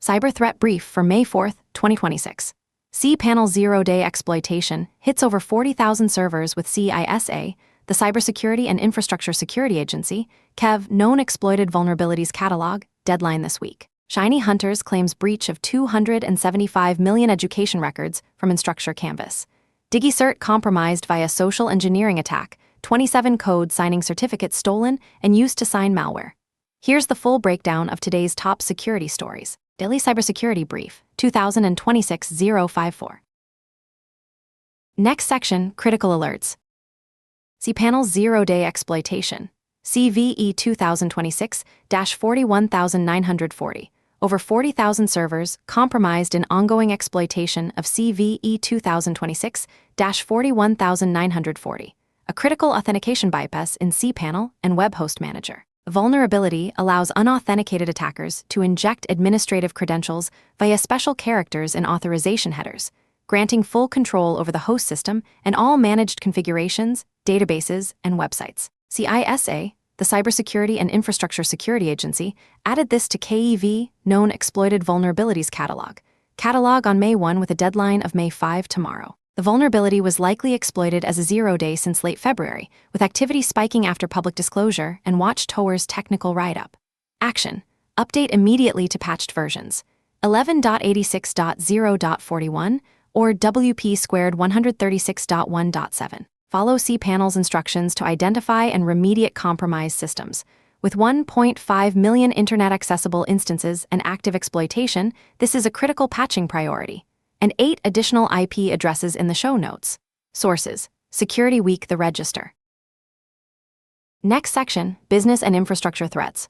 Cyber Threat Brief for May 4, 2026. cPanel zero-day exploitation hits over 40,000 servers with CISA, the Cybersecurity and Infrastructure Security Agency, KEV, known exploited vulnerabilities catalog, deadline this week. Shiny Hunters claims breach of 275 million education records from Instructure Canvas. DigiCert compromised via social engineering attack, 27 code signing certificates stolen and used to sign malware. Here's the full breakdown of today's top security stories. Daily Cybersecurity Brief, 2026-054. Next section, Critical Alerts. cPanel Zero-Day Exploitation. CVE 2026-41940. Over 40,000 servers compromised in ongoing exploitation of CVE 2026-41940, a critical authentication bypass in cPanel and Web Host Manager. The vulnerability allows unauthenticated attackers to inject administrative credentials via special characters in authorization headers, granting full control over the host system and all managed configurations, databases, and websites. CISA, the Cybersecurity and Infrastructure Security Agency, added this to KEV, known Exploited Vulnerabilities Catalog on May 1 with a deadline of May 5 tomorrow. The vulnerability was likely exploited as a zero-day since late February, with activity spiking after public disclosure and Watchtower's technical write-up. Action: update immediately to patched versions 11.86.0.41 or WP squared 136.1.7. Follow cPanel's instructions to identify and remediate compromised systems. With 1.5 million internet-accessible instances and active exploitation, this is a critical patching priority. And 8 additional IP addresses in the show notes. Sources: Security Week, The Register. Next section, Business and Infrastructure Threats.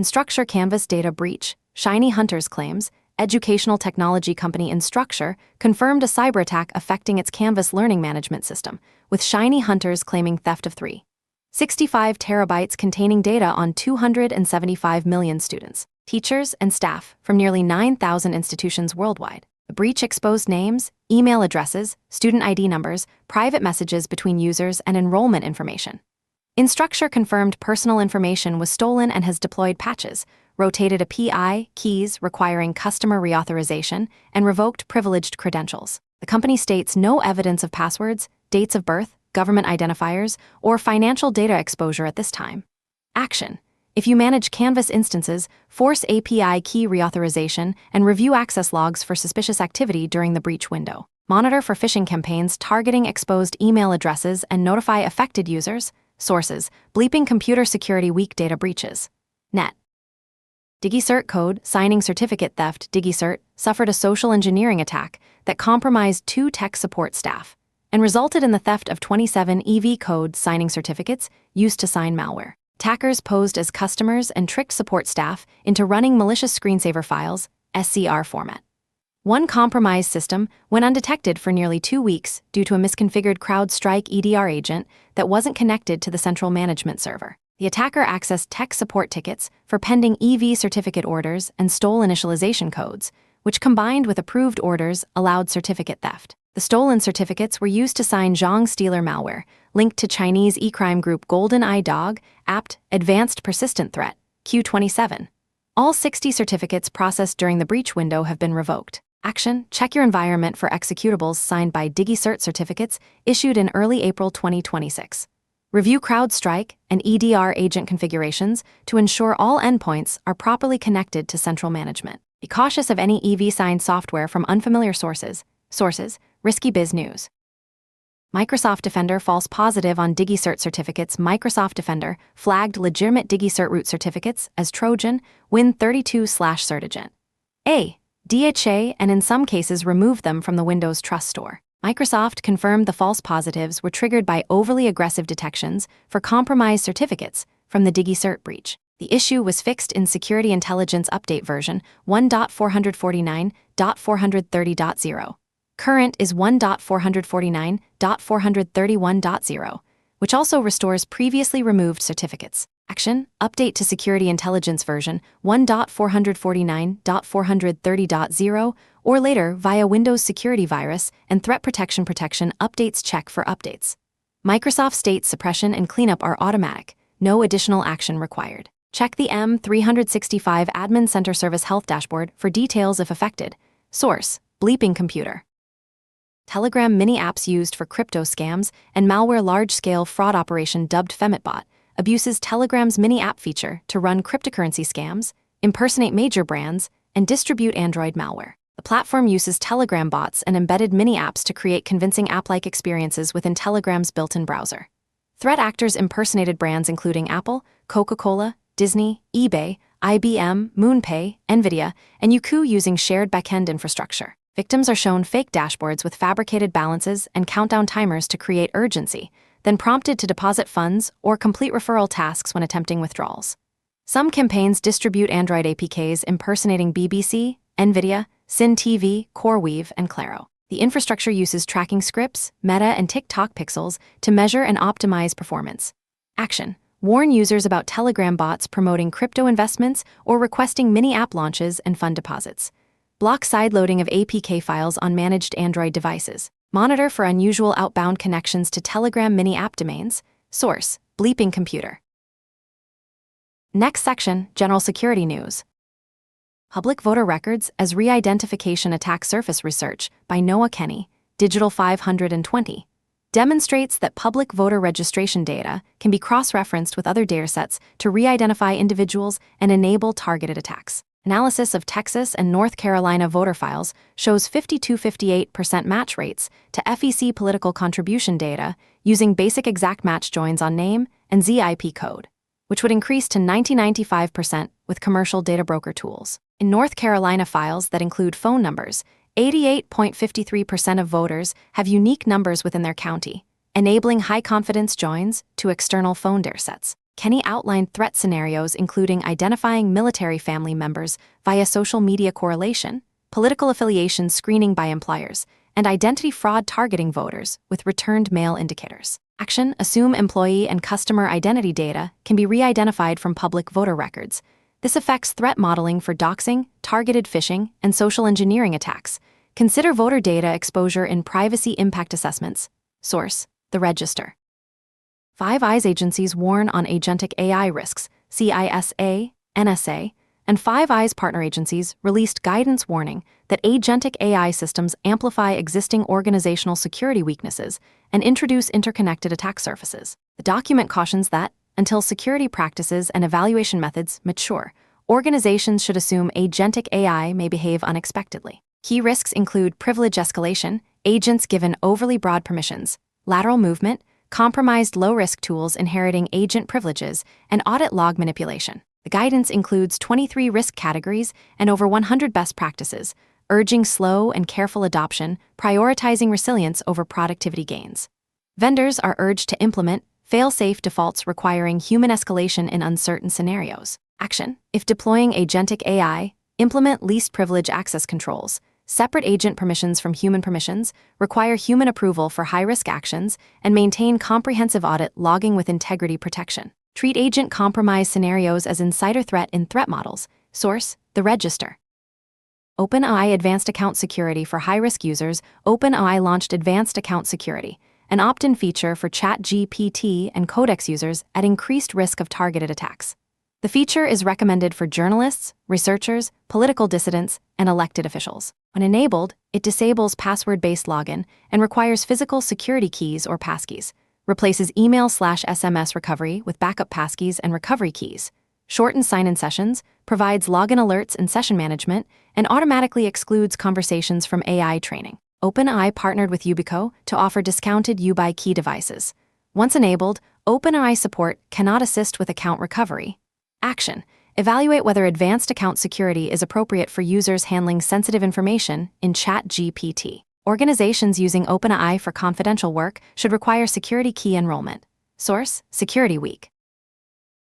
Instructure Canvas data breach. Shiny Hunters claims educational technology company Instructure confirmed a cyber attack affecting its Canvas learning management system, with Shiny Hunters claiming theft of 365 terabytes containing data on 275 million students, teachers, and staff from nearly 9,000 institutions worldwide. The breach exposed names, email addresses, student ID numbers, private messages between users, and enrollment information. Instructure confirmed personal information was stolen and has deployed patches, rotated API keys requiring customer reauthorization, and revoked privileged credentials. The company states no evidence of passwords, dates of birth, government identifiers, or financial data exposure at this time. Action: if you manage Canvas instances, force API key reauthorization and review access logs for suspicious activity during the breach window. Monitor for phishing campaigns targeting exposed email addresses and notify affected users. Sources: Bleeping Computer Security Week data breaches. Net. DigiCert code signing certificate theft. DigiCert suffered a social engineering attack that compromised 2 tech support staff and resulted in the theft of 27 EV code signing certificates used to sign malware. Attackers posed as customers and tricked support staff into running malicious screensaver files, SCR format. One compromised system went undetected for nearly 2 weeks due to a misconfigured CrowdStrike EDR agent that wasn't connected to the central management server. The attacker accessed tech support tickets for pending EV certificate orders and stole initialization codes, which combined with approved orders allowed certificate theft. The stolen certificates were used to sign Zhong Stealer malware, linked to Chinese e-crime group Golden Eye Dog, apt Advanced Persistent Threat, Q27. All 60 certificates processed during the breach window have been revoked. Action: check your environment for executables signed by DigiCert certificates issued in early April 2026. Review CrowdStrike and EDR agent configurations to ensure all endpoints are properly connected to central management. Be cautious of any EV-signed software from unfamiliar sources. Sources: Risky Biz News. Microsoft Defender false positive on DigiCert certificates. Microsoft Defender flagged legitimate DigiCert root certificates as Trojan Win32/Certigent. DHA and in some cases removed them from the Windows Trust Store. Microsoft confirmed the false positives were triggered by overly aggressive detections for compromised certificates from the DigiCert breach. The issue was fixed in Security Intelligence Update version 1.449.430.0. Current is 1.449.431.0, which also restores previously removed certificates. Action: update to Security Intelligence version 1.449.430.0 or later via Windows Security Virus and Threat Protection updates. Check for updates. Microsoft states suppression and cleanup are automatic, no additional action required. Check the M365 Admin Center Service Health Dashboard for details if affected. Source: Bleeping Computer. Telegram mini apps used for crypto scams and malware large-scale fraud operation dubbed FemitBot abuses Telegram's mini app feature to run cryptocurrency scams, impersonate major brands, and distribute Android malware. The platform uses Telegram bots and embedded mini apps to create convincing app-like experiences within Telegram's built-in browser. Threat actors impersonated brands including Apple, Coca-Cola, Disney, eBay, IBM, MoonPay, NVIDIA, and Youku using shared backend infrastructure. Victims are shown fake dashboards with fabricated balances and countdown timers to create urgency, then prompted to deposit funds or complete referral tasks when attempting withdrawals. Some campaigns distribute Android APKs impersonating BBC, NVIDIA, Cine TV, CoreWeave, and Claro. The infrastructure uses tracking scripts, Meta, and TikTok pixels to measure and optimize performance. Action: warn users about Telegram bots promoting crypto investments or requesting mini app launches and fund deposits. Block sideloading of APK files on managed Android devices. Monitor for unusual outbound connections to Telegram mini app domains. Source: Bleeping Computer. Next section, General Security News. Public Voter Records as Re-Identification Attack Surface Research by Noah Kenny, Digital 520, demonstrates that public voter registration data can be cross-referenced with other datasets to re-identify individuals and enable targeted attacks. Analysis of Texas and North Carolina voter files shows 52-58% match rates to FEC political contribution data using basic exact match joins on name and ZIP code, which would increase to 90-95% with commercial data broker tools. In North Carolina files that include phone numbers, 88.53% of voters have unique numbers within their county, enabling high-confidence joins to external phone datasets. Kenny outlined threat scenarios including identifying military family members via social media correlation, political affiliation screening by employers, and identity fraud targeting voters with returned mail indicators. Action: assume employee and customer identity data can be re-identified from public voter records. This affects threat modeling for doxing, targeted phishing, and social engineering attacks. Consider voter data exposure in privacy impact assessments. Source: The Register. Five Eyes agencies warn on agentic AI risks. CISA, NSA, and Five Eyes partner agencies released guidance warning that agentic AI systems amplify existing organizational security weaknesses and introduce interconnected attack surfaces. The document cautions that, until security practices and evaluation methods mature, organizations should assume agentic AI may behave unexpectedly. Key risks include privilege escalation, agents given overly broad permissions, lateral movement, compromised low-risk tools inheriting agent privileges, and audit log manipulation. The guidance includes 23 risk categories and over 100 best practices, urging slow and careful adoption, prioritizing resilience over productivity gains. Vendors are urged to implement fail-safe defaults requiring human escalation in uncertain scenarios. Action: if deploying agentic AI, implement least privilege access controls, separate agent permissions from human permissions, require human approval for high-risk actions, and maintain comprehensive audit logging with integrity protection. Treat agent compromise scenarios as insider threat in threat models. Source: The Register. OpenAI Advanced Account Security for high-risk users. OpenAI launched Advanced Account Security, an opt-in feature for ChatGPT and Codex users at increased risk of targeted attacks. The feature is recommended for journalists, researchers, political dissidents, and elected officials. When enabled, it disables password-based login and requires physical security keys or passkeys, replaces email/SMS recovery with backup passkeys and recovery keys, shortens sign-in sessions, provides login alerts and session management, and automatically excludes conversations from AI training. OpenAI partnered with Yubico to offer discounted Yubi key devices. Once enabled, OpenAI support cannot assist with account recovery. Action: evaluate whether advanced account security is appropriate for users handling sensitive information in ChatGPT. Organizations using OpenAI for confidential work should require security key enrollment. Source: Security Week.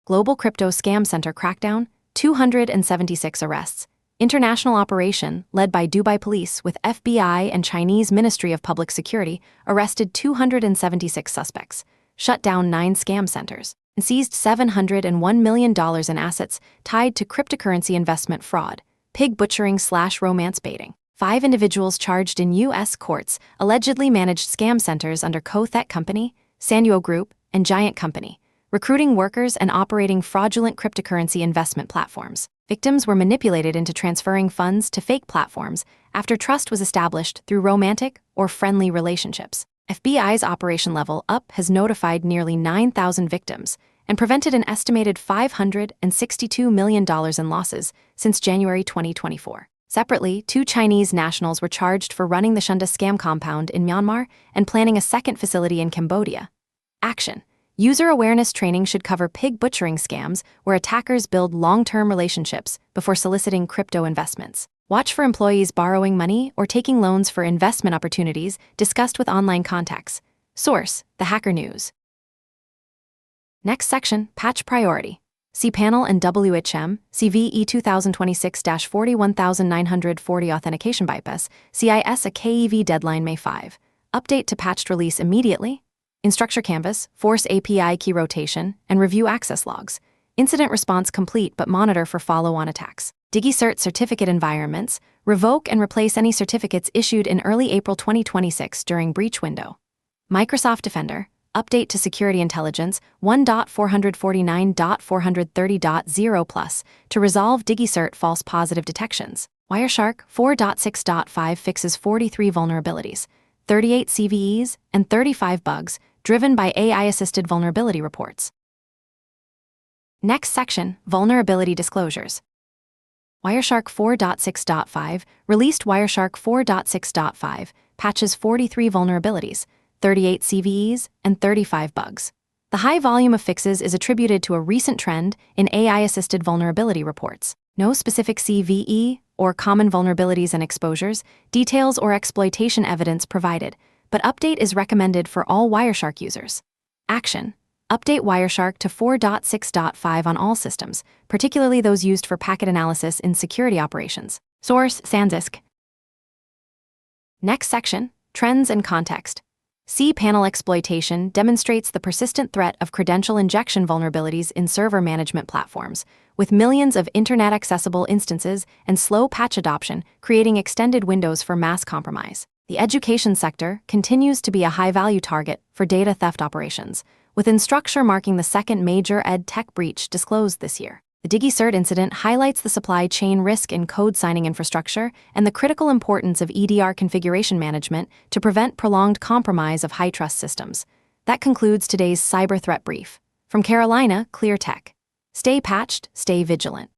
Global Crypto Scam Center crackdown, 276 arrests. International operation led by Dubai police with FBI and Chinese Ministry of Public Security arrested 276 suspects, shut down 9 scam centers, and seized $701 million in assets tied to cryptocurrency investment fraud, pig butchering/romance baiting. 5 individuals charged in U.S. courts allegedly managed scam centers under Kothet Company, Sanyo Group, and Giant Company, recruiting workers and operating fraudulent cryptocurrency investment platforms. Victims were manipulated into transferring funds to fake platforms after trust was established through romantic or friendly relationships. FBI's Operation Level Up has notified nearly 9,000 victims and prevented an estimated $562 million in losses since January 2024. Separately, 2 Chinese nationals were charged for running the Shunda scam compound in Myanmar and planning a second facility in Cambodia. Action. User awareness training should cover pig butchering scams where attackers build long-term relationships before soliciting crypto investments. Watch for employees borrowing money or taking loans for investment opportunities discussed with online contacts. Source: The Hacker News. Next section, Patch Priority. cPanel and WHM, CVE 2026-41940 Authentication Bypass, CIS a KEV deadline May 5. Update to patched release immediately. Instructure Canvas, force API key rotation, and review access logs. Incident response complete but monitor for follow-on attacks. DigiCert certificate environments, revoke and replace any certificates issued in early April 2026 during breach window. Microsoft Defender, update to security intelligence 1.449.430.0 to resolve DigiCert false positive detections. Wireshark 4.6.5 fixes 43 vulnerabilities, 38 CVEs, and 35 bugs, driven by AI-assisted vulnerability reports. Next section, Vulnerability Disclosures. Wireshark 4.6.5 released Wireshark 4.6.5, patches 43 vulnerabilities, 38 CVEs, and 35 bugs. The high volume of fixes is attributed to a recent trend in AI-assisted vulnerability reports. No specific CVE or common vulnerabilities and exposures, details or exploitation evidence provided, but update is recommended for all Wireshark users. Action. Update Wireshark to 4.6.5 on all systems, particularly those used for packet analysis in security operations. Source: SanDisk. Next section, Trends and Context. cPanel exploitation demonstrates the persistent threat of credential injection vulnerabilities in server management platforms, with millions of internet-accessible instances and slow patch adoption creating extended windows for mass compromise. The education sector continues to be a high-value target for data theft operations, with Instructure marking the second major ed tech breach disclosed this year. The DigiCert incident highlights the supply chain risk in code signing infrastructure and the critical importance of EDR configuration management to prevent prolonged compromise of high-trust systems. That concludes today's cyber threat brief. From Carolina Clear Tech. Stay patched, stay vigilant.